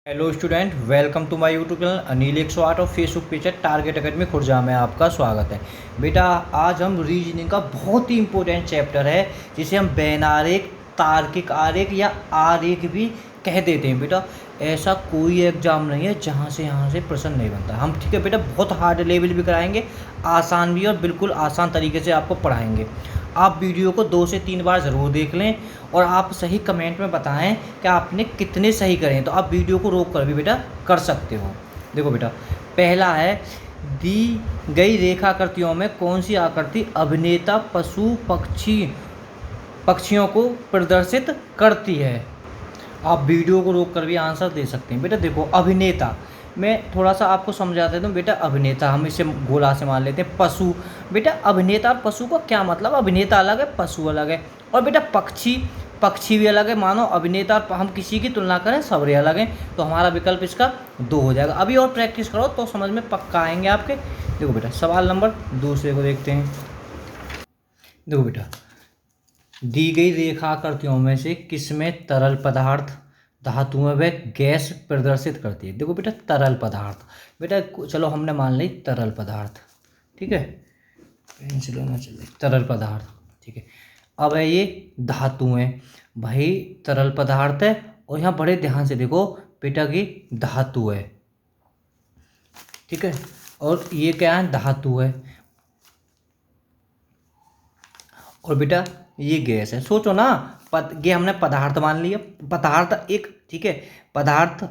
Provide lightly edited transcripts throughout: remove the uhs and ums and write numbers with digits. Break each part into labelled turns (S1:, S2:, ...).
S1: Hello student, welcome to my YouTube channel Anil 108 और Facebook page है target academy Khurja में आपका स्वागत है। बेटा आज हम रीजनिंग का बहुत ही इंपॉर्टेंट चैप्टर है जिसे हम बैन आरेख, तार्किक आरेख या आरेख भी कह देते हैं। बेटा ऐसा कोई एग्जाम नहीं है जहाँ से प्रश्न नहीं बनता। हम ठीक है बेटा बहुत हार्ड लेवल भी कराएंगे, आसान भी, और बिल्कुल आसान तरीके से आपको पढ़ाएंगे। आप वीडियो को 2 से 3 बार ज़रूर देख लें और आप सही कमेंट में बताएं कि आपने कितने सही करें। तो आप वीडियो को रोक कर भी बेटा कर सकते हो। देखो बेटा, पहला है दी गई रेखाकृतियों में कौन सी आकृति अभिनेता पशु पक्षियों को प्रदर्शित करती है। आप वीडियो को रोक कर भी आंसर दे सकते हैं। बेटा देखो, अभिनेता मैं थोड़ा सा आपको समझा देता हूँ। बेटा अभिनेता हम इसे गोला से मान लेते हैं। पशु, बेटा अभिनेता और पशु का क्या मतलब, अभिनेता अलग है, पशु अलग है। और बेटा पक्षी, पक्षी भी अलग है। मानो अभिनेता और हम किसी की तुलना करें, सबरे अलग हैं। तो हमारा विकल्प इसका 2 हो जाएगा। अभी और प्रैक्टिस करो तो समझ में पक्का आएंगे आपके। देखो बेटा सवाल नंबर दूसरे को देखते हैं। देखो बेटा, दी गई रेखाकृतियों में से किसमें तरल पदार्थ, धातुएं व गैस प्रदर्शित करती है। देखो बेटा तरल पदार्थ, बेटा चलो हमने मान ली तरल पदार्थ, ठीक है, पेंसिल होना चाहिए, तरल पदार्थ, ठीक है। अब है ये धातुएं, भाई तरल पदार्थ है और यहाँ बड़े ध्यान से देखो बेटा की धातु है, ठीक है, और ये क्या है, धातु है, और बेटा ये गैस है। सोचो ना, ये हमने पदार्थ मान लिया, पदार्थ एक, ठीक है, पदार्थ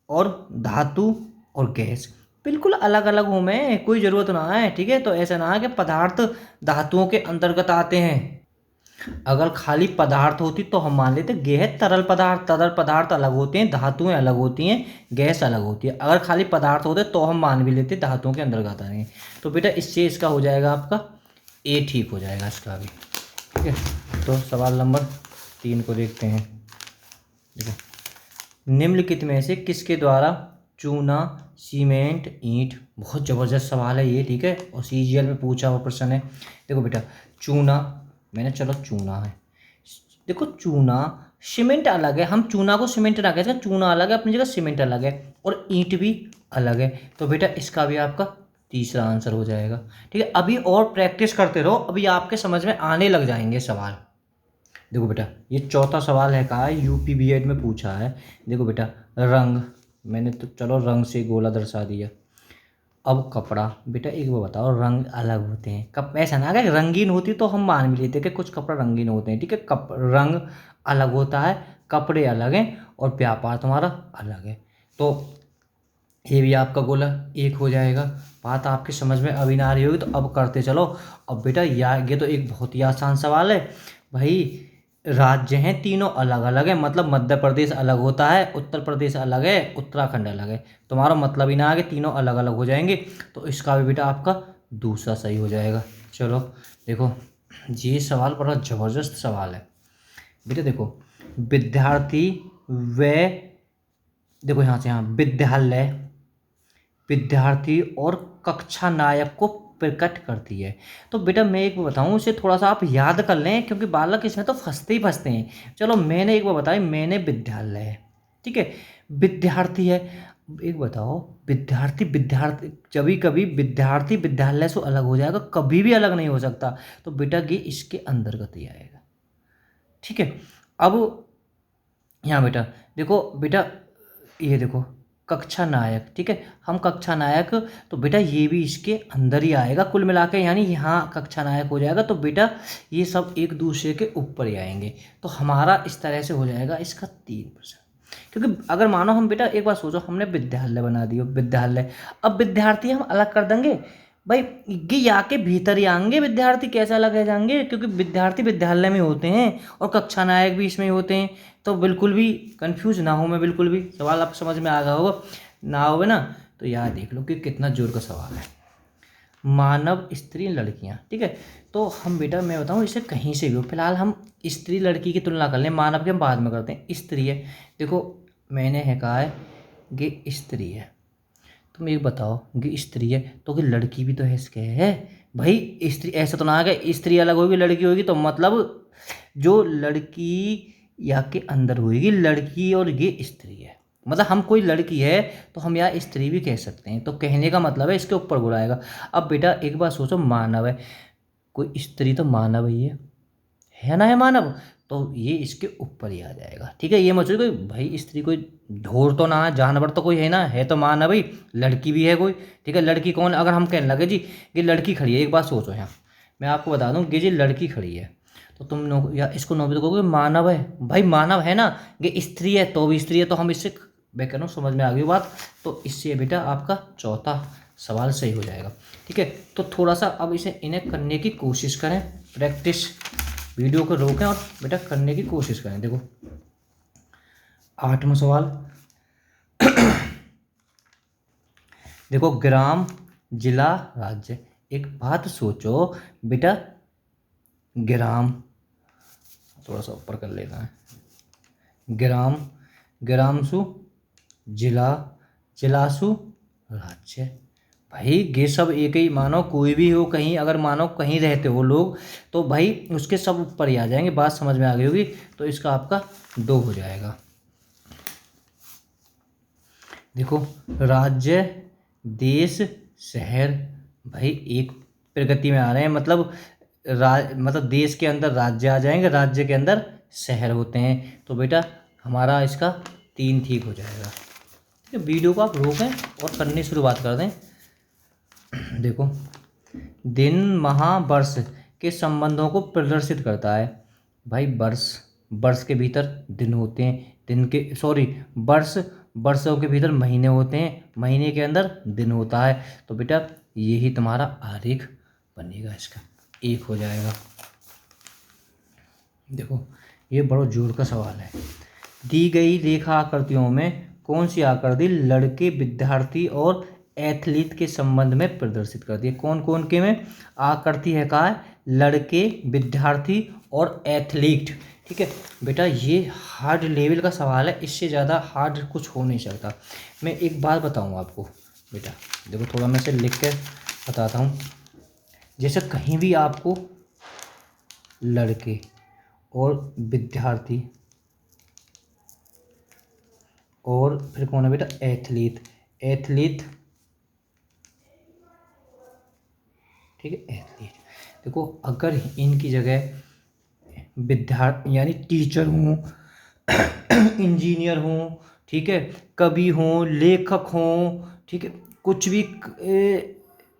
S1: और धातु और गैस बिल्कुल अलग अलग हूँ मैं, कोई ज़रूरत ना है, ठीक है। तो ऐसा ना है कि पदार्थ धातुओं के अंतर्गत आते हैं। अगर खाली पदार्थ होती तो हम मान लेते गैस तरल पदार्थ, तरल पदार्थ अलग होते हैं, धातुएं अलग होती हैं, गैस अलग होती है। अगर खाली पदार्थ होते तो हम मान भी लेते धातुओं के अंतर्गत आ रहे हैं। तो बेटा इससे इसका हो जाएगा आपका ए, ठीक हो जाएगा इसका भी, ठीक है। तो सवाल नंबर 3 को देखते हैं। देखो, निम्नलिखित में से किसके द्वारा चूना, सीमेंट, ईंट, बहुत ज़बरदस्त सवाल है ये, ठीक है, और सीजीएल में पूछा हुआ प्रश्न है। देखो बेटा चूना, मैंने चलो चूना है, देखो चूना, सीमेंट अलग है, हम चूना को सीमेंट ना कहते, चूना अलग है अपनी जगह, सीमेंट अलग है, और ईंट भी अलग है। तो बेटा इसका भी आपका तीसरा आंसर हो जाएगा, ठीक है। अभी और प्रैक्टिस करते रहो, अभी आपके समझ में आने लग जाएंगे सवाल। देखो बेटा ये चौथा सवाल है, कहा है यूपी बीएड में पूछा है। देखो बेटा रंग, मैंने तो चलो रंग से गोला दर्शा दिया। अब कपड़ा, बेटा एक बार बताओ, रंग अलग होते हैं, कप ऐसा ना कि रंगीन होती तो हम मान भी लेते कि कुछ कपड़ा रंगीन होते हैं, ठीक है। रंग अलग होता है, कपड़े अलग हैं, और व्यापार तुम्हारा अलग है। तो ये भी आपका गोला 1 हो जाएगा। बात आपकी समझ में अभी ना आ रही होगी तो अब करते चलो। अब बेटा ये तो एक बहुत ही आसान सवाल है भाई। राज्य हैं तीनों अलग अलग है, मतलब मध्य प्रदेश अलग होता है, उत्तर प्रदेश अलग है, उत्तराखंड अलग है। तुम्हारा मतलब ही ना आगे तीनों अलग अलग हो जाएंगे। तो इसका भी बेटा आपका दूसरा सही हो जाएगा। चलो देखो, ये सवाल बड़ा ज़बरदस्त सवाल है बेटा। देखो विद्यार्थी व, देखो यहाँ से, यहाँ विद्यालय, विद्यार्थी और कक्षा नायक को प्रकट करती है। तो बेटा मैं एक बार बताऊँ, इसे थोड़ा सा आप याद कर लें क्योंकि बालक इसमें तो फंसते ही फंसते हैं। चलो मैंने एक बार बताया, मैंने विद्यालय है, ठीक है, विद्यार्थी है। एक बताओ, विद्यार्थी विद्यार्थी, कभी कभी विद्यार्थी विद्यालय से अलग हो जाएगा, कभी भी अलग नहीं हो सकता। तो बेटा ये इसके अंतर्गत ही आएगा, ठीक है। अब यहाँ बेटा देखो, बेटा ये देखो कक्षा नायक, ठीक है, हम कक्षा नायक, तो बेटा ये भी इसके अंदर ही आएगा कुल मिला के, यानी यहाँ कक्षा नायक हो जाएगा। तो बेटा ये सब एक दूसरे के ऊपर ही आएंगे। तो हमारा इस तरह से हो जाएगा इसका 3%। क्योंकि अगर मानो हम बेटा एक बार सोचो, हमने विद्यालय बना दिया, विद्यालय, अब विद्यार्थी हम अलग कर देंगे भाई, ये या के भीतर ही आएंगे विद्यार्थी, कैसे अलग रह जाएंगे, क्योंकि विद्यार्थी विद्यालय में होते हैं और कक्षा नायक भी इसमें ही होते हैं। तो बिल्कुल भी कंफ्यूज ना हो मैं, बिल्कुल भी सवाल आप समझ में आ गया होगा, ना होगा ना तो यार देख लो कि कितना जोर का सवाल है। मानव, स्त्री, लड़कियां, ठीक है। तो हम बेटा मैं बताऊं, इसे कहीं से भी हो, फिलहाल हम स्त्री लड़की की तुलना कर लें, मानव के हम बाद में करते हैं। स्त्री है, देखो मैंने है कहा है कि स्त्री है, तुम एक बताओ कि स्त्री है तो कि लड़की भी तो है इसके, है भाई। स्त्री ऐसा तो ना है कि स्त्री अलग होगी लड़की होगी, तो मतलब जो लड़की या के अंदर होगी लड़की और ये स्त्री है, मतलब हम कोई लड़की है तो हम यहाँ स्त्री भी कह सकते हैं, तो कहने का मतलब है इसके ऊपर बुलाएगा। अब बेटा एक बात सोचो, मानव है, कोई स्त्री तो मानव ही है ना, है मानव, तो ये इसके ऊपर ही आ जाएगा। ठीक है, ये मत सोचो कोई भाई स्त्री कोई ढोर तो ना है, जानवर तो कोई है ना, है तो मानव ही, लड़की भी है कोई। ठीक है, लड़की कौन, अगर हम कहने लगे जी ये लड़की खड़ी है, एक बात सोचो यहाँ, मैं आपको बता दूं कि ये लड़की खड़ी है, तो तुम नो या इसको नो भी तो कहोगे मानव है, भाई मानव है ना, ये स्त्री है तो भी स्त्री है, तो हम इससे, मैं कह रहा हूँ समझ में आ गई बात, तो इससे बेटा आपका चौथा सवाल सही हो जाएगा। ठीक है, तो थोड़ा सा अब इसे इन्हें करने की कोशिश करें, प्रैक्टिस, वीडियो को रोकें और बेटा करने की कोशिश करें। देखो 8वां सवाल, देखो ग्राम, जिला, राज्य। एक बात सोचो बेटा, ग्राम, थोड़ा सा ऊपर कर लेना है, ग्राम, ग्रामसु जिला, जिलासु राज्य। भाई ये सब एक ही, मानो कोई भी हो कहीं, अगर मानो कहीं रहते हो लोग तो भाई उसके सब ऊपर ही आ जाएंगे, बात समझ में आ गई होगी, तो इसका आपका 2 हो जाएगा। देखो राज्य, देश, शहर, भाई एक प्रगति में आ रहे हैं, मतलब मतलब देश के अंदर राज्य आ जाएंगे, राज्य के अंदर शहर होते हैं, तो बेटा हमारा इसका 3 ठीक हो जाएगा। ठीक है, वीडियो को आप रोकें और करनी शुरुआत कर दें। देखो दिन, माह, वर्ष के संबंधों को प्रदर्शित करता है। भाई वर्ष, वर्ष के भीतर दिन होते हैं, दिन के सॉरी वर्ष, वर्षों के भीतर महीने होते हैं, महीने के अंदर दिन होता है, तो बेटा यही तुम्हारा आरेख बनेगा, इसका 1 हो जाएगा। देखो ये बड़ा जोर का सवाल है, दी गई रेखा आकृतियों में कौन सी आकृति लड़के, विद्यार्थी और एथलीट के संबंध में प्रदर्शित करती है? कौन कौन के में आकृति है, कहा है लड़के, विद्यार्थी और एथलीट। ठीक है बेटा, ये हार्ड लेवल का सवाल है, इससे ज़्यादा हार्ड कुछ हो नहीं सकता। मैं एक बात बताऊँ आपको बेटा, देखो थोड़ा मैं इसे लिख कर बताता हूँ। जैसे कहीं भी आपको लड़के और विद्यार्थी और फिर कौन है बेटा, एथलीट, एथलीट, ठीक है एथलीट। देखो अगर इनकी जगह विद्यार्थी यानी टीचर हूँ, इंजीनियर हूँ, ठीक है, कवि हूँ, लेखक हूँ, ठीक है, कुछ भी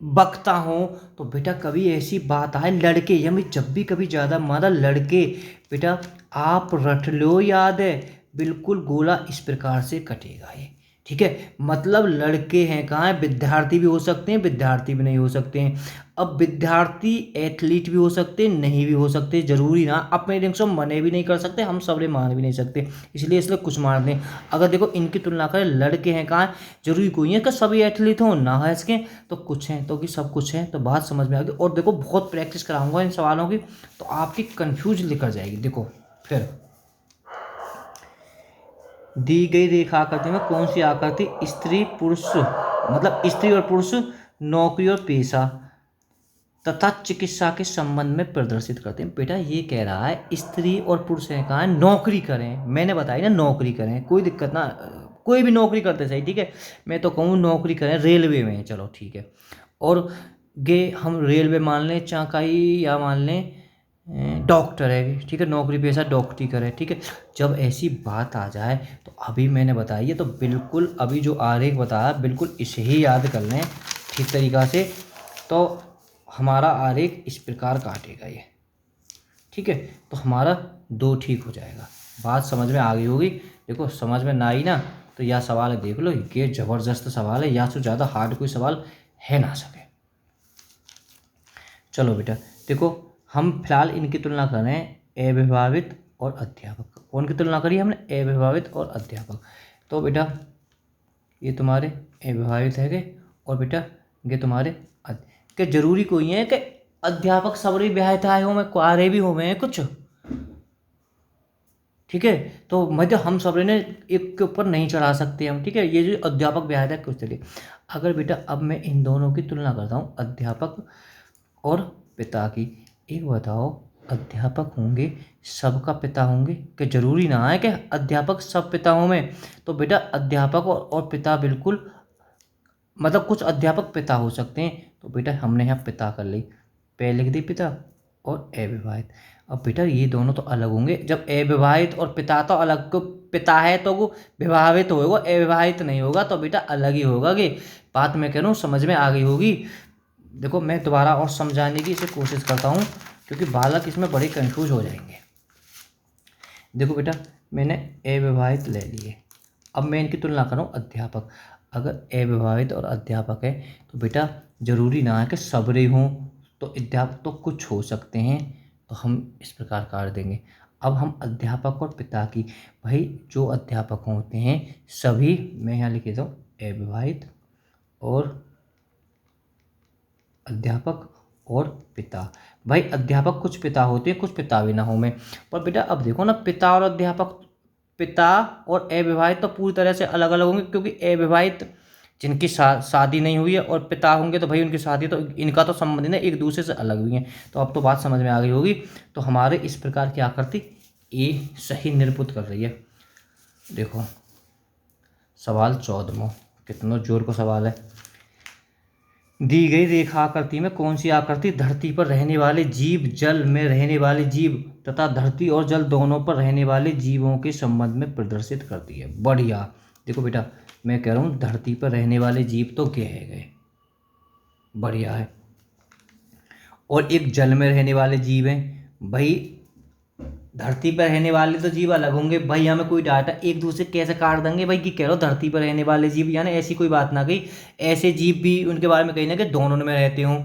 S1: वक्ता हूँ, तो बेटा कभी ऐसी बात आए लड़के, यानी जब भी कभी ज़्यादा मारा लड़के, बेटा आप रट लो, याद है बिल्कुल गोला इस प्रकार से कटेगा ये। ठीक है, मतलब लड़के हैं, कहाँ है, विद्यार्थी भी हो सकते हैं, विद्यार्थी भी नहीं हो सकते हैं। अब विद्यार्थी एथलीट भी हो सकते, नहीं भी हो सकते, जरूरी ना अपने रिंग से मने भी नहीं कर सकते, हम सबरे मान भी नहीं सकते, इसलिए कुछ मान दें। अगर देखो इनकी तुलना करें, लड़के हैं, कहाँ जरूरी कोई है कि सभी एथलीट हों, ना है इसके, तो कुछ हैं तो कि सब कुछ है, तो बात समझ में आ गई। और देखो बहुत प्रैक्टिस कराऊंगा इन सवालों की, तो आपकी कन्फ्यूज निकल जाएगी। देखो फिर दी गई रेखा आकृति में कौन सी आकृति स्त्री पुरुष, मतलब स्त्री और पुरुष, नौकरी और पेशा तथा चिकित्सा के संबंध में प्रदर्शित करते हैं? बेटा ये कह रहा है स्त्री और पुरुष हैं, कहाँ नौकरी करें, मैंने बताया ना नौकरी करें, कोई दिक्कत ना, कोई भी नौकरी करते सही। ठीक है, मैं तो कहूँ नौकरी करें, रेलवे में, चलो ठीक है, और गे हम रेलवे मान लें, चाकाई, या मान लें डॉक्टर है, ठीक है, नौकरी पेशा डॉक्टरी करे। ठीक है, जब ऐसी बात आ जाए तो अभी मैंने बताइए, तो बिल्कुल अभी जो आरेख बताया बिल्कुल इसे ही याद कर लें ठीक तरीक़ा से, तो हमारा आरेख इस प्रकार काटेगा ये। ठीक है, तो हमारा 2 ठीक हो जाएगा, बात समझ में आ गई होगी। देखो समझ में ना आई ना, तो यह सवाल देख लो, ये ज़बरदस्त सवाल है, या से ज़्यादा हार्ड कोई सवाल है ना सके। चलो बेटा देखो, हम फिलहाल इनकी तुलना कर रहे हैं, अविभावित और अध्यापक। कौन की तुलना करी हमने, अविभावित और अध्यापक। तो बेटा ये तुम्हारे अविभावित है, और बेटा ये तुम्हारे कि जरूरी कोई है कि अध्यापक सबरे विवाहित आए हो, मैं कुआरे भी हो हैं कुछ। ठीक है, तो मतलब हम सबरे ने एक के ऊपर नहीं चढ़ा सकते हम। ठीक है, ये जो अध्यापक विवाहित है कुछ चलिए, अगर बेटा अब मैं इन दोनों की तुलना करता हूँ, अध्यापक और पिता की, एक बताओ अध्यापक होंगे सबका पिता होंगे? कि जरूरी ना है कि अध्यापक सब पिता हों में। तो बेटा अध्यापक और पिता बिल्कुल, मतलब कुछ अध्यापक पिता हो सकते हैं। तो बेटा हमने यहाँ पिता कर ली, पे लिख दी पिता और अविवाहित। अब बेटा ये दोनों तो अलग होंगे, जब अविवाहित और पिता तो अलग, को पिता है तो वो विवाहित होगा, अविवाहित नहीं होगा, तो बेटा अलग ही होगा। कि बात मैं कह रहा हूँ समझ में आ गई होगी। देखो मैं दोबारा और समझाने की इसे कोशिश करता हूँ, क्योंकि बालक इसमें बड़े कंफ्यूज हो जाएंगे। देखो बेटा मैंने अविवाहित ले लिए, अब मैं इनकी तुलना करूँ अध्यापक। अगर अविवाहित और अध्यापक है तो बेटा जरूरी ना है कि सबरे हों, तो अध्यापक तो कुछ हो सकते हैं। तो हम इस प्रकार काट देंगे। अब हम अध्यापक और पिता की, भाई जो अध्यापक होते हैं सभी, मैं यहाँ लिख देता हूँ अविवाहित और अध्यापक और पिता। भाई अध्यापक कुछ पिता होते हैं, कुछ पिता भी ना हो में। पर बेटा अब देखो ना, पिता और अध्यापक, पिता और अविवाहित तो पूरी तरह से अलग अलग होंगे, क्योंकि अविवाहित जिनकी शादी नहीं हुई है, और पिता होंगे तो भाई उनकी शादी, तो इनका तो संबंध नहीं, एक दूसरे से अलग भी हैं। तो अब तो बात समझ में आ गई होगी। तो हमारे इस प्रकार की आकृति ए सही निरूपित कर रही है। देखो सवाल 14वां, कितना जोर का सवाल है। दी गई रेखा आकृति में कौन सी आकृति धरती पर रहने वाले जीव, जल में रहने वाले जीव तथा धरती और जल दोनों पर रहने वाले जीवों के संबंध में प्रदर्शित करती है? बढ़िया। देखो बेटा मैं कह रहा हूँ धरती पर रहने वाले जीव तो कहे गए, बढ़िया है। और एक जल में रहने वाले जीव हैं। भाई धरती पर रहने वाले तो जीव अलग होंगे, भाई हमें कोई डाटा एक दूसरे कैसे काट देंगे भाई, कि कह रहा हो धरती पर रहने वाले जीव, यानी ऐसी कोई बात ना कही, ऐसे जीव भी उनके बारे में कही ना कि दोनों में रहते हों।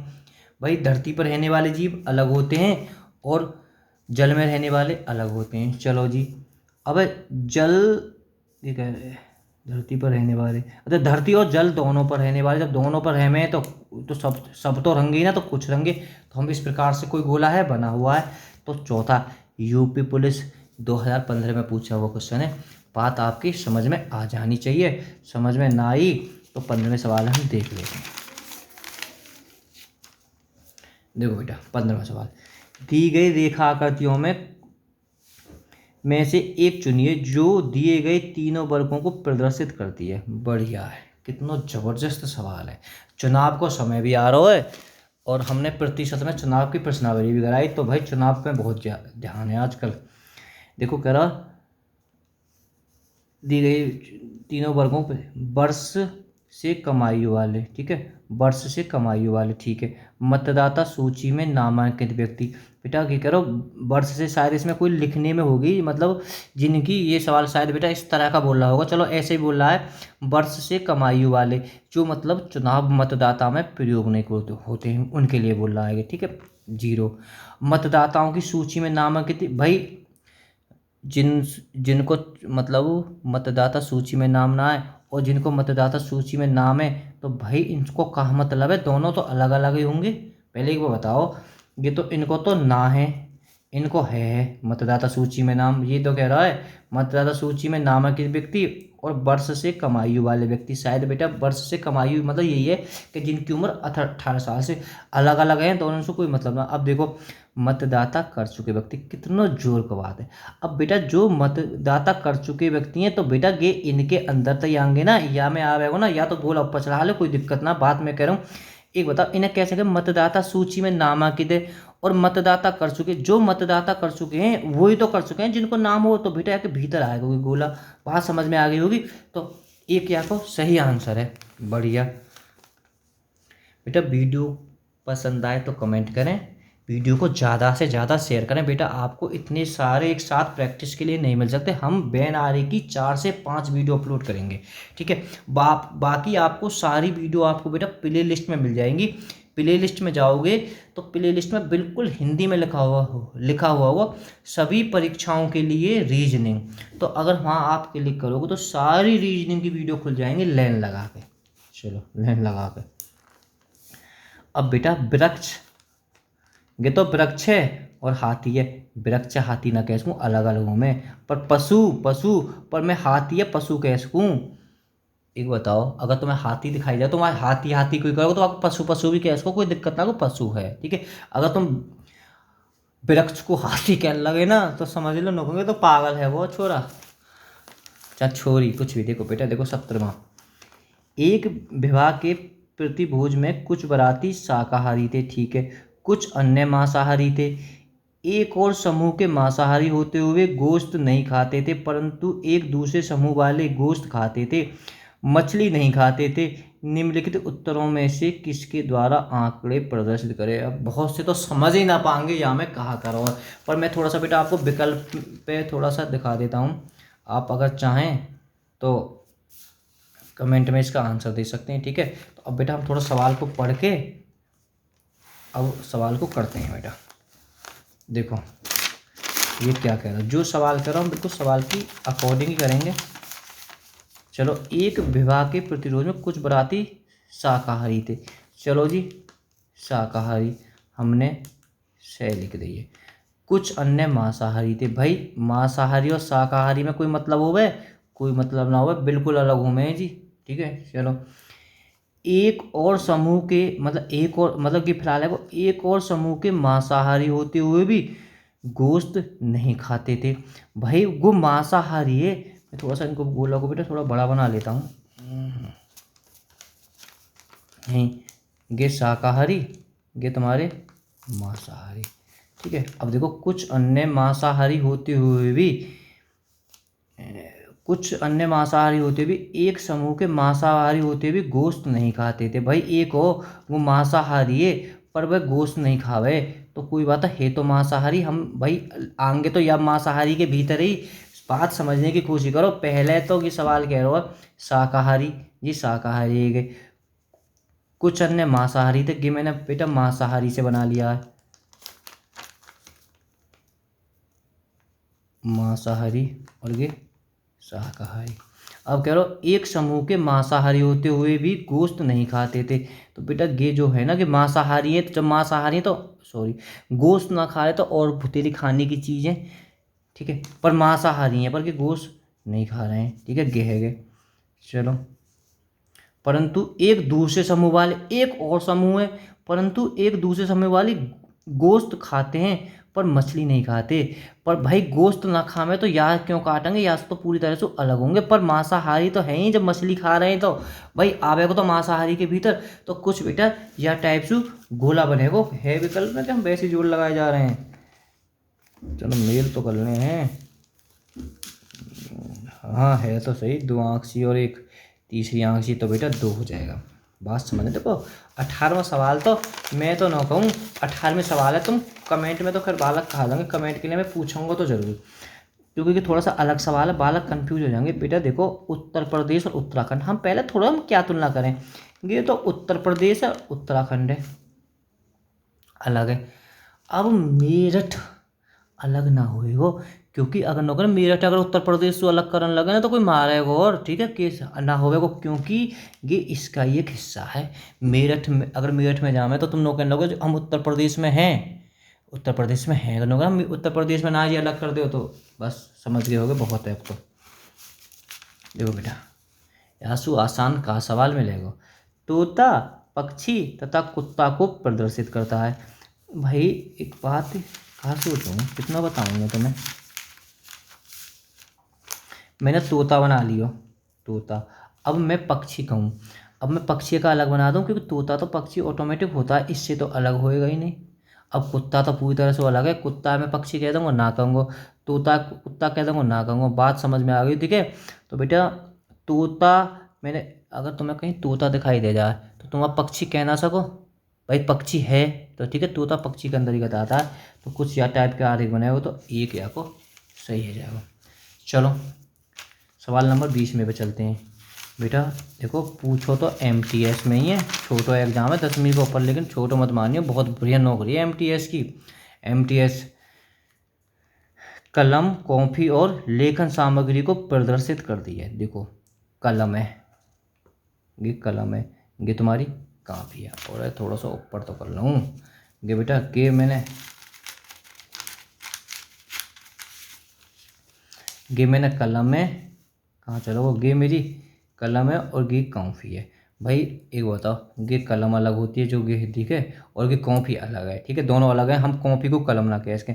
S1: भाई धरती पर रहने वाले जीव अलग होते हैं और जल में रहने वाले अलग होते हैं। चलो जी, अब जल, ये कह रहे हैं धरती पर रहने वाले, अच्छा धरती और जल दोनों पर रहने वाले, जब दोनों पर रहमे हैं तो सब सब तो रंगे ही ना, तो कुछ रंगे। तो हम इस प्रकार से कोई गोला है बना हुआ है। तो चौथा यूपी पुलिस 2015 में पूछा हुआ क्वेश्चन है, बात आपकी समझ में आ जानी चाहिए। समझ में ना आई तो 15वें सवाल हम देख लेते हैं। देखो बेटा 15वां सवाल, दी गई रेखा आकृतियों में से एक चुनिए जो दिए गए तीनों वर्गों को प्रदर्शित करती है। बढ़िया है, कितना जबरदस्त सवाल है। चुनाव को समय भी आ रहा है और हमने प्रतिशत में चुनाव की प्रश्नावली भी कराई, तो भाई चुनाव पे बहुत ध्यान है आजकल। देखो कह रहा दी गई तीनों वर्गों पे, वर्ष से कम आयु वाले, ठीक है, वर्ष से कम आयु वाले, ठीक है, मतदाता सूची में नामांकित व्यक्ति। बेटा क्या करो, वर्ष से शायद इसमें कोई लिखने में होगी, मतलब जिनकी, ये सवाल शायद बेटा इस तरह का बोल रहा होगा, चलो ऐसे ही बोल रहा है, वर्ष से कम आयु वाले, जो मतलब चुनाव मतदाता में प्रयोग नहीं होते हैं उनके लिए बोल रहा है, ठीक है। 0 मतदाताओं की सूची में नामांकित, भाई जिनको मतलब मतदाता सूची में नाम ना है और जिनको मतदाता सूची में नाम है, तो भाई इनको कहाँ मतलब है, दोनों तो अलग अलग ही होंगे। पहले एक बार बताओ, ये तो इनको तो ना है, इनको है मतदाता सूची में नाम। ये तो कह रहा है मतदाता सूची में नामांकित व्यक्ति और वर्ष से कम आयु वाले व्यक्ति। शायद बेटा वर्ष से कम आयु मतलब यही है कि जिनकी उम्र 18 साल से, अलग अलग हैं दोनों से कोई मतलब ना। अब देखो मतदाता कर चुके व्यक्ति, कितना जोर का बात है। अब बेटा जो मतदाता कर चुके व्यक्ति हैं तो बेटा ये इनके अंदर तो आएंगे ना, या में आवेगा ना, या तो बोला ऊपर चढ़ा ले, कोई दिक्कत ना, बात मैं कह रहा हूँ। एक बताओ इन्हें कैसे मतदाता सूची में नामांकित है और मतदाता कर चुके, जो मतदाता कर चुके हैं वही तो कर चुके हैं जिनको नाम हो, तो बेटा के भीतर आएगा कोई गोला। बात समझ में आ गई होगी। तो एक या को सही आंसर है। बढ़िया बेटा, वीडियो पसंद आए तो कमेंट करें, वीडियो को ज़्यादा से ज़्यादा शेयर करें। बेटा आपको इतने सारे एक साथ प्रैक्टिस के लिए नहीं मिल सकते, हम बैन आ रही की 4 से 5 वीडियो अपलोड करेंगे, ठीक है। बाकी आपको सारी वीडियो आपको बेटा प्ले लिस्ट में मिल जाएंगी। प्ले लिस्ट में जाओगे तो प्ले लिस्ट में बिल्कुल हिंदी में लिखा हुआ होगा सभी परीक्षाओं के लिए रीजनिंग। तो अगर वहाँ आप क्लिक करोगे तो सारी रीजनिंग की वीडियो खुल जाएंगी लाइन लगा के। चलो लाइन लगा के। अब बेटा वृक्ष, ये तो वृक्ष है और हाथी है, वृक्ष हाथी ना कह सकूँ, अलग अलग हूँ मैं। पर पशु पर मैं हाथी या पशु कह सकूँ। एक बताओ, अगर तुम्हें हाथी दिखाई जाए तो मैं हाथी हाथी कोई करोगे, तो आप पशु पशु भी कह सको, कोई दिक्कत ना, को पशु है, ठीक है। अगर तुम वृक्ष को हाथी कहने लगे ना तो समझ लो नोकोगे तो पागल है वो छोरा, चाहे छोरी, कुछ भी। देखो बेटा, देखो 17वां, एक विवाह के प्रतिभोज में कुछ बाराती शाकाहारी थे, ठीक है, कुछ अन्य मांसाहारी थे। एक और समूह के मांसाहारी होते हुए गोश्त नहीं खाते थे, परंतु एक दूसरे समूह वाले गोश्त खाते थे, मछली नहीं खाते थे। निम्नलिखित उत्तरों में से किसके द्वारा आंकड़े प्रदर्शित करें। अब बहुत से तो समझ ही ना पाएंगे या मैं कहा करो, पर मैं थोड़ा सा बेटा आपको विकल्प पे थोड़ा सा दिखा देता हूँ। आप अगर चाहें तो कमेंट में इसका आंसर दे सकते हैं, ठीक है। तो अब बेटा हम थोड़ा सवाल को पढ़ के अब सवाल को करते हैं बेटा। देखो ये क्या कह रहा है, जो सवाल कर रहा हूँ बिल्कुल सवाल की अकॉर्डिंग ही करेंगे। चलो, एक विवाह के प्रतिरोध में कुछ बाराती शाकाहारी थे। चलो जी, शाकाहारी हमने सही लिख दिए। कुछ अन्य मांसाहारी थे। भाई मांसाहारी और शाकाहारी में कोई मतलब हो गए, कोई मतलब ना हो, बिल्कुल अलग हो मैं जी, ठीक है। चलो, एक और समूह के मतलब एक और मतलब कि फिलहाल है वो एक और समूह के मांसाहारी होते हुए भी गोश्त नहीं खाते थे। भाई वो मांसाहारी है। मैं थोड़ा सा इनको गोला को बेटा थोड़ा बड़ा बना लेता हूँ। नहीं, ये शाकाहारी, ये तुम्हारे मांसाहारी, ठीक है। अब देखो, कुछ अन्य मांसाहारी होते हुए भी कुछ अन्य मांसाहारी होते भी एक समूह के मांसाहारी होते भी गोश्त नहीं खाते थे। भाई एक हो वो मांसाहारी है पर वह गोश्त नहीं खावे, तो कोई बात है तो मांसाहारी हम भाई आएंगे तो या मांसाहारी के भीतर ही। बात समझने की कोशिश करो। पहले तो ये सवाल कह रहा हो शाकाहारी, जी शाकाहारी है। कुछ अन्य मांसाहारी थे, कि मैंने बेटा मांसाहारी से बना लिया है, मांसाहारी, और ये शाकाहारी। अब कह रहा हूँ एक समूह के मांसाहारी होते हुए भी गोश्त नहीं खाते थे। तो बेटा ये जो है ना कि मांसाहारी है, तो जब मांसाहारी है तो सॉरी गोश्त ना खा रहे तो और तेरी खाने की चीज़ें, ठीक है, पर मांसाहारी हैं पर कि गोश्त नहीं खा रहे हैं, ठीक है, गे। चलो, परंतु एक दूसरे समूह वाले एक और समूह है, परंतु एक दूसरे समूह वाले गोश्त खाते हैं पर मछली नहीं खाते। पर भाई गोश्त ना खावे तो यार क्यों काटेंगे, यार तो पूरी तरह से अलग होंगे, पर मांसाहारी तो है ही जब मछली खा रहे हैं तो। भाई आवे को तो मांसाहारी के भीतर तो कुछ बेटा या टाइप से गोला बनेगो है विकल्प में कि हम वैसे जोड़ लगाए जा रहे हैं। चलो मेल तो करने हैं। हाँ है तो सही, 2 आँख सी और एक तीसरी आँख सी, तो बेटा 2 हो जाएगा। बात समझ। देखो 18वां सवाल तो मैं तो ना कहूँ 18वें सवाल है, तुम कमेंट में तो खैर बालक कहा जाएंगे, कमेंट के लिए मैं पूछूंगा तो जरूर, क्योंकि ये थोड़ा सा अलग सवाल है, बालक कंफ्यूज हो जाएंगे। बेटा देखो, उत्तर प्रदेश और उत्तराखंड, हम पहले थोड़ा हम क्या तुलना करें। ये तो उत्तर प्रदेश है, उत्तराखंड है, अलग है। अब मेरठ अलग ना होएगो, क्योंकि अगर नौकर मेरठ अगर उत्तर प्रदेश से अलग करने लगे ना तो कोई मारेगा, और ठीक है केस ना होएगो, क्योंकि ये इसका ही एक हिस्सा है। मेरठ में अगर मेरठ में जावे तो तुम लोग कहने लगो हम उत्तर प्रदेश में हैं, उत्तर प्रदेश में हैं, अगर हम उत्तर प्रदेश में ना ये अलग कर दो तो बस समझ गए होगे, बहुत है अब तो। देखो बेटा, यासु आसान का सवाल मिलेगा। तोता पक्षी तथा कुत्ता को प्रदर्शित करता है। भाई एक बात कहाँ सोचूं, कितना बताऊँ मैं तुम्हें। मैंने तोता बना लियो, तोता। अब मैं पक्षी कहूँ, अब मैं पक्षी का अलग बना दूँ, क्योंकि तोता तो पक्षी ऑटोमेटिक होता है, इससे तो अलग होएगा ही नहीं। अब कुत्ता तो पूरी तरह से अलग है, कुत्ता मैं पक्षी कह दूँगा ना कहूँगा, तोता कुत्ता कह दूँगा ना कहूँगा। बात समझ में आ गई, ठीक है। तो बेटा तोता, मैंने अगर तुम्हें कहीं तोता दिखाई दे जाए तो तुम अब पक्षी कह ना सको, भाई पक्षी है तो ठीक है, तोता पक्षी के अंदर ही आता है। तो कुछ या टाइप के आरेख बने हो तो एक या को सही हो जाएगा। चलो सवाल नंबर 20 में पे चलते हैं। बेटा देखो, पूछो तो MTS में ही है, छोटो एग्जाम है 10वीं के ऊपर, लेकिन छोटो मत मानियो, बहुत बढ़िया नौकरी है MTS की। MTS कलम, कॉपी और लेखन सामग्री को प्रदर्शित करती है। देखो कलम है, ये कलम है, ये तुम्हारी कॉपी है, और थोड़ा सा ऊपर तो कर लूँ ये बेटा, के मैंने कलम है, कहाँ चलो वो गे मेरी कलम है और गे कॉपी है। भाई एक बताओ, ये कलम अलग होती है जो ये, ठीक है, और ये कॉपी अलग है, ठीक है, दोनों अलग है, हम कॉपी को कलम ना कह इसके।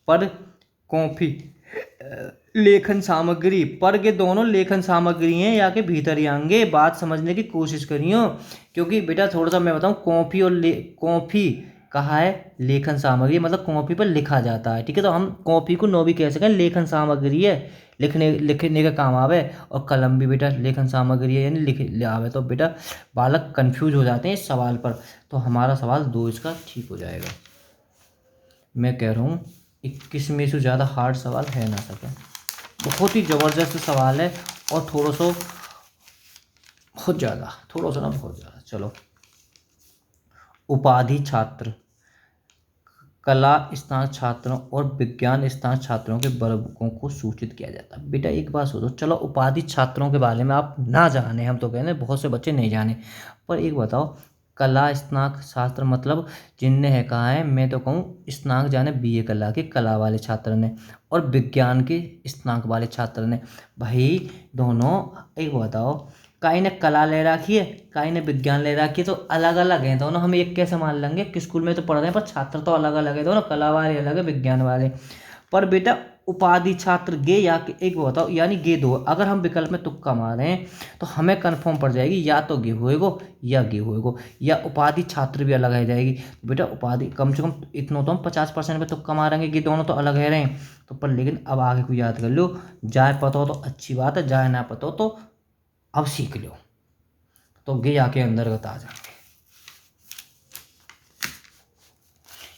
S1: पर कॉपी लेखन सामग्री, पर ये दोनों लेखन सामग्री हैं या के भीतर ही आएंगे, बात समझने की कोशिश करियो। क्योंकि बेटा थोड़ा सा मैं बताऊं, कॉपी और कॉपी कहा है लेखन सामग्री, मतलब कॉपी पर लिखा जाता है, ठीक है, तो हम कॉपी को नो भी कह सकें, लेखन सामग्री है, लिखने का काम आवे। और कलम भी बेटा लेखन सामग्री है, यानी लिख आवे। तो बेटा बालक कंफ्यूज हो जाते हैं इस सवाल पर, तो हमारा सवाल दो इसका ठीक हो जाएगा। मैं कह रहा हूँ 21 में से ज़्यादा हार्ड सवाल है ना सके, बहुत ही ज़बरदस्त सवाल है, और थोड़ा सा बहुत ज़्यादा, थोड़ा सा ना बहुत ज़्यादा। चलो, उपाधि छात्र, कला स्नातक छात्रों और विज्ञान स्नातक छात्रों के वर्गों को सूचित किया जाता है। बेटा एक बात सोचो, चलो उपाधि छात्रों के बारे में आप ना जाने, हम तो कह रहे हैं बहुत से बच्चे नहीं जाने, पर एक बताओ, कला स्नातक छात्र मतलब जिनने है कहा है, मैं तो कहूँ स्नातक जाने बीए कला के कला वाले छात्र ने, और विज्ञान के स्नातक वाले छात्र ने। भाई दोनों, एक बताओ, काई ने कला ले रखी है, काई ने विज्ञान ले रखी है, तो अलग अलग हैं दोनों, हम एक कैसे मान लेंगे कि स्कूल में तो पढ़ रहे हैं पर छात्र तो अलग अलग है दोनों, कला वाले अलग है, विज्ञान वाले। पर बेटा उपाधि छात्र गे या के, एक बताओ, यानी गे दो, अगर हम विकल्प में तुक्का मारें तो हमें कन्फर्म पड़ जाएगी, या तो गे होएगो या गे होएगो, या उपाधि छात्र भी अलग है जाएगी। तो बेटा उपाधि कम से कम इतना तो हम 50% पे तुक्का मारेंगे कि दोनों तो अलग है रहे हैं। तो पर लेकिन अब आगे को याद कर लो, जाए पता हो तो अच्छी बात है, जाए ना पता हो तो अब सीख लो, तो गे आके अंतर्गत आ जाएंगे।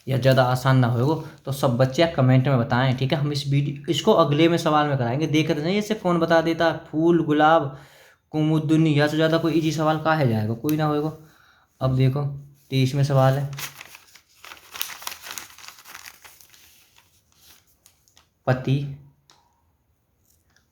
S1: या ज़्यादा आसान ना होगा तो सब बच्चे कमेंट में बताएं, ठीक है, हम इस वीडियो इसको अगले में सवाल में कराएंगे, देखते नहीं ऐसे कौन बता देता है, फूल गुलाब कुमुदुनी, या से ज़्यादा कोई इजी सवाल कहा है जाएगा, कोई ना होएगा। अब देखो 23 में सवाल है, पति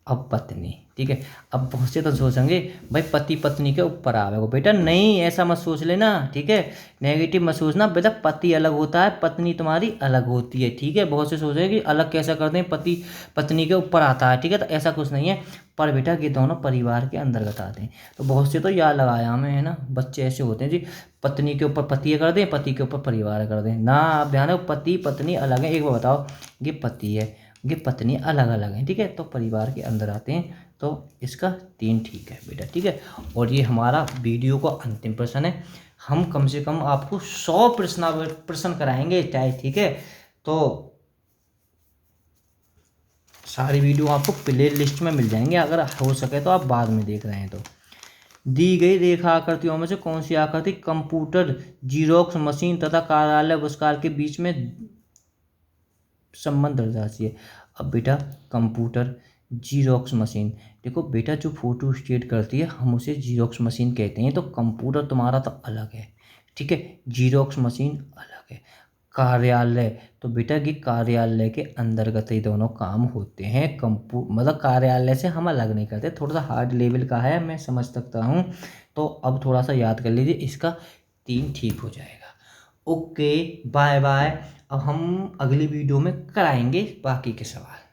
S1: अब पत्नी, ठीक है। अब बहुत से तो सोचेंगे भाई पति पत्नी के ऊपर आवेगा, बेटा नहीं ऐसा मत सोच लेना, ठीक है, नेगेटिव मत सोचना बेटा, पति अलग होता है, पत्नी तुम्हारी अलग होती है, ठीक है। बहुत से सोचेंगे कि अलग कैसा करते हैं, पति पत्नी के ऊपर आता है, ठीक है, तो ऐसा कुछ नहीं है, पर बेटा ये दोनों परिवार के अंतर्गत आते हैं। तो बहुत से तो याद लगाया हमें, है ना, बच्चे ऐसे होते हैं जी, पत्नी के ऊपर पति कर दें, पति के ऊपर परिवार कर दें ना, आप ध्यान रखो पति पत्नी अलग है। एक बार बताओ, ये पति है, ये पत्नी अलग अलग हैं, ठीक है, तो परिवार के अंदर आते हैं, तो इसका 3 ठीक है बेटा, ठीक है। और ये हमारा वीडियो का अंतिम प्रश्न है, हम कम से कम आपको 100 प्रश्न कराएंगे चाहे, ठीक है। तो सारी वीडियो आपको प्ले लिस्ट में मिल जाएंगे, अगर हो सके तो आप बाद में देख रहे हैं तो। दी गई रेखा आकृतियों में से कौन सी आकृति कंप्यूटर, जीरोक्स मशीन तथा कार्यालय बहिष्कार के बीच में संबंध दर्शाती है? अब बेटा कंप्यूटर, जीरोक्स मशीन, देखो बेटा जो फोटो स्टेट करती है हम उसे जीरोक्स मशीन कहते हैं, तो कंप्यूटर तुम्हारा तो अलग है, ठीक है, जीरोक्स मशीन अलग है। कार्यालय, तो बेटा कि कार्यालय के अंतर्गत ही दोनों काम होते हैं, मतलब कार्यालय से हम अलग नहीं करते, थोड़ा सा हार्ड लेवल का है मैं समझ सकता हूँ। तो अब थोड़ा सा याद कर लीजिए, इसका 3 ठीक हो जाएगा। ओके बाय बाय, अब हम अगली वीडियो में कराएंगे बाकी के सवाल।